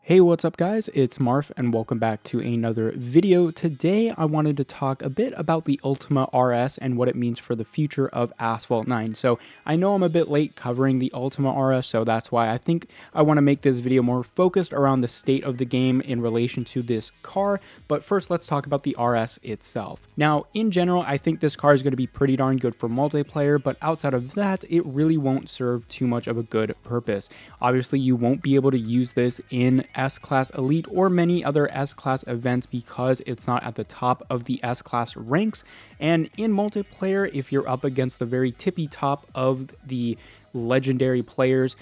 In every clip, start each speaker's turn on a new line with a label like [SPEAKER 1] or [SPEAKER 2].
[SPEAKER 1] Hey, what's up guys? It's Marf and welcome back to another video. Today I wanted to talk a bit about the Ultima RS and what it means for the future of Asphalt 9. So I know I'm a bit late covering the Ultima RS, so that's why I think I want to make this video more focused around the state of the game in relation to this car. But first let's talk about the RS itself. Now in general, I think this car is going to be pretty darn good for multiplayer, but outside of that, it really won't serve too much of a good purpose. Obviously you won't be able to use this in S-Class Elite or many other S-Class events because it's not at the top of the S-Class ranks, and in multiplayer, if you're up against the very tippy top of the legendary players,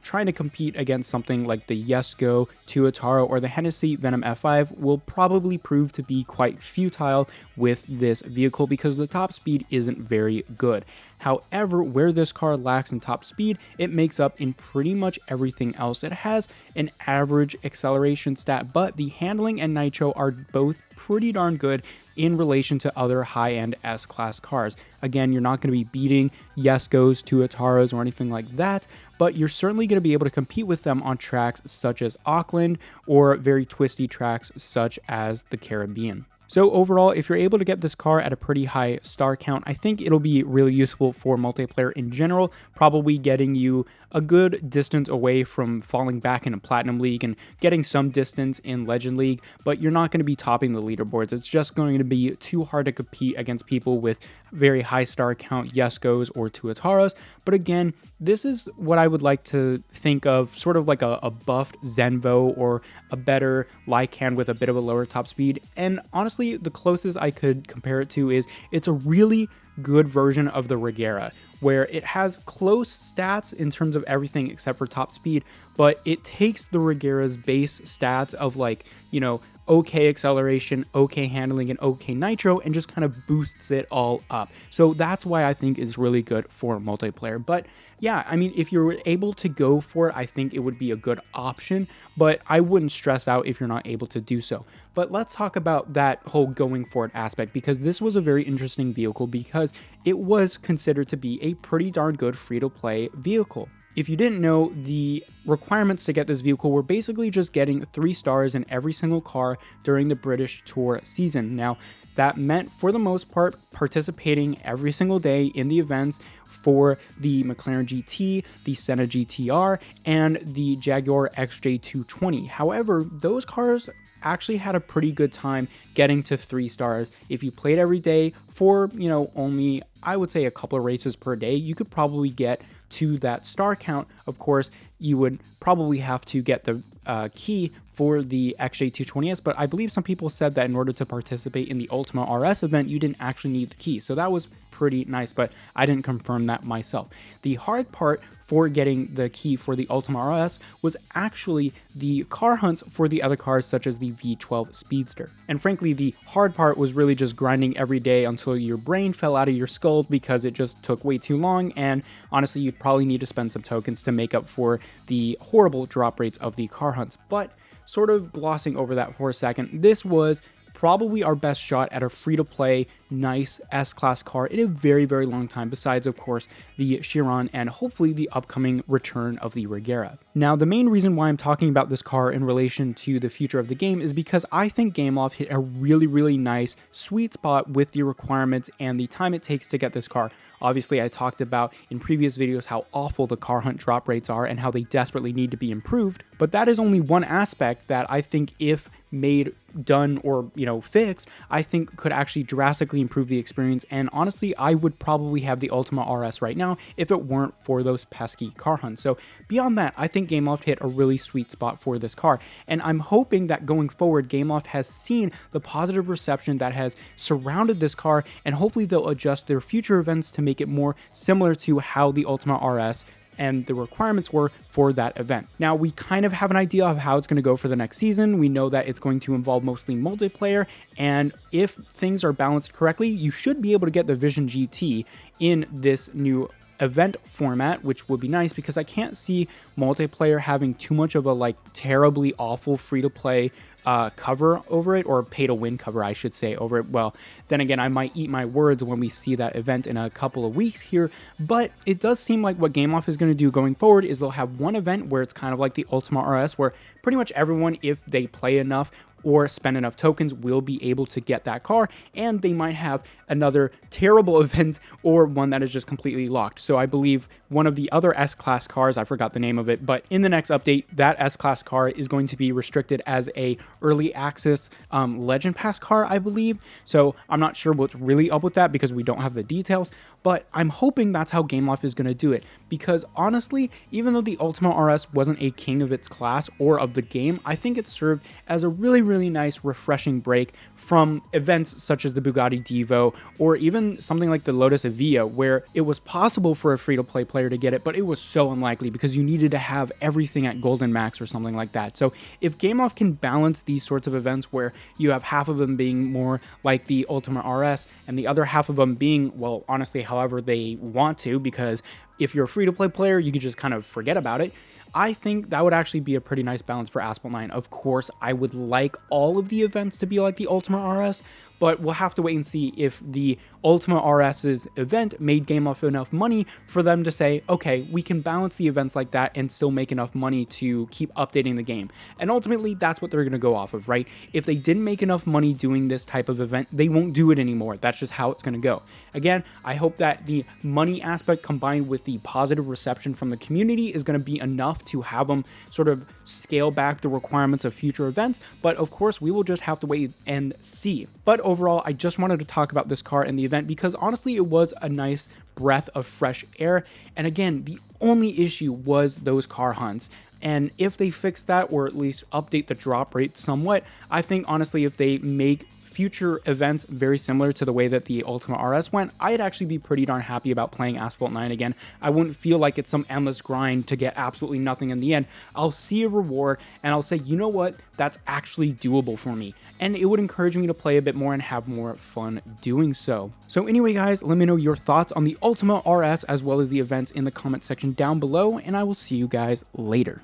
[SPEAKER 1] trying to compete against something like the Yesco, Tuatara, or the Hennessy Venom F5 will probably prove to be quite futile with this vehicle because the top speed isn't very good. However, where this car lacks in top speed, it makes up in pretty much everything else. It has an average acceleration stat, but the handling and nitro are both pretty darn good in relation to other high-end S-Class cars. Again, you're not going to be beating Yescos, Tuataras, or anything like that, but you're certainly going to be able to compete with them on tracks such as Auckland or very twisty tracks such as the Caribbean. So overall, if you're able to get this car at a pretty high star count, I think it'll be really useful for multiplayer in general, probably getting you a good distance away from falling back into Platinum League and getting some distance in Legend League, but you're not going to be topping the leaderboards. It's just going to be too hard to compete against people with very high star count Yescos or Tuataras. But again, this is what I would like to think of sort of like a buffed Zenvo or a better Lycan with a bit of a lower top speed. And honestly, the closest I could compare it to is it's a really good version of the Regera, where it has close stats in terms of everything except for top speed, but it takes the Regera's base stats of like, you know, okay acceleration, okay handling, and okay nitro, and just kind of boosts it all up. So that's why I think it's really good for multiplayer. But yeah, I mean, if you're able to go for it, I think it would be a good option, but I wouldn't stress out if you're not able to do so. But let's talk about that whole going for it aspect, because this was a very interesting vehicle because it was considered to be a pretty darn good free-to-play vehicle. If you didn't know, the requirements to get this vehicle were basically just getting 3 stars in every single car during the British Tour season. Now, that meant, for the most part, participating every single day in the events for the McLaren GT, the Senna GTR, and the Jaguar XJ220. However, those cars actually had a pretty good time getting to 3 stars. If you played every day for, only, I would say, a couple of races per day, you could probably get to that star count. Of course, you would probably have to get the key for the XJ220S, but I believe some people said that in order to participate in the Ultima RS event, you didn't actually need the key. So that was pretty nice, but I didn't confirm that myself. The hard part for getting the key for the Ultima RS was actually the car hunts for the other cars such as the V12 Speedster. And frankly, the hard part was really just grinding every day until your brain fell out of your skull because it just took way too long, and honestly, you'd probably need to spend some tokens to make up for the horrible drop rates of the car hunts. But sort of glossing over that for a second, this was probably our best shot at a free-to-play, nice S-Class car in a very, very long time, besides, of course, the Chiron and hopefully the upcoming return of the Regera. Now, the main reason why I'm talking about this car in relation to the future of the game is because I think Gameloft hit a really, really nice sweet spot with the requirements and the time it takes to get this car. Obviously, I talked about in previous videos how awful the car hunt drop rates are and how they desperately need to be improved, but that is only one aspect that I think, if made, done, or fixed, I think could actually drastically improve the experience. And honestly, I would probably have the Ultima RS right now if it weren't for those pesky car hunts. So beyond that, I think Gameloft hit a really sweet spot for this car, and I'm hoping that going forward, Gameloft has seen the positive reception that has surrounded this car, and hopefully they'll adjust their future events to make it more similar to how the Ultima RS and the requirements were for that event. Now, we kind of have an idea of how it's going to go for the next season. We know that it's going to involve mostly multiplayer, and if things are balanced correctly, you should be able to get the Vision GT in this new event format, which would be nice because I can't see multiplayer having too much of a like terribly awful free-to-play cover over it, or pay to win cover, I should say, over it. Well, then again, I might eat my words when we see that event in a couple of weeks here, but it does seem like what Gameloft is going to do going forward is they'll have one event where it's kind of like the Ultima RS, where pretty much everyone, if they play enough or spend enough tokens, will be able to get that car, and they might have another terrible event or one that is just completely locked. So I believe one of the other S-Class cars, I forgot the name of it, but in the next update, that S-Class car is going to be restricted as a early access Legend Pass car, I believe. So I'm not sure what's really up with that because we don't have the details, but I'm hoping that's how Gameloft is going to do it, because honestly, even though the Ultima RS wasn't a king of its class or of the game, I think it served as a really nice refreshing break from events such as the Bugatti Divo or even something like the Lotus Evija, where it was possible for a free-to-play player to get it, but it was so unlikely because you needed to have everything at Golden Max or something like that. So if Gameloft can balance these sorts of events where you have half of them being more like the Ultima RS and the other half of them being, well, honestly, however they want to, because if you're a free-to-play player, you can just kind of forget about it. I think that would actually be a pretty nice balance for Asphalt 9. Of course, I would like all of the events to be like the Ultima RS, but we'll have to wait and see if the Ultima RS's event made Gameloft enough money for them to say, okay, we can balance the events like that and still make enough money to keep updating the game. And ultimately, that's what they're going to go off of, right? If they didn't make enough money doing this type of event, they won't do it anymore. That's just how it's going to go. Again, I hope that the money aspect combined with the positive reception from the community is going to be enough to have them sort of scale back the requirements of future events. But of course, we will just have to wait and see. But overall, I just wanted to talk about this car and the event because honestly, it was a nice breath of fresh air. And again, the only issue was those car hunts. And if they fix that, or at least update the drop rate somewhat, I think honestly, if they make future events very similar to the way that the Ultima RS went, I'd actually be pretty darn happy about playing Asphalt 9 again. I wouldn't feel like it's some endless grind to get absolutely nothing in the end. I'll see a reward and I'll say, you know what, that's actually doable for me. And it would encourage me to play a bit more and have more fun doing so. So anyway, guys, let me know your thoughts on the Ultima RS as well as the events in the comment section down below, and I will see you guys later.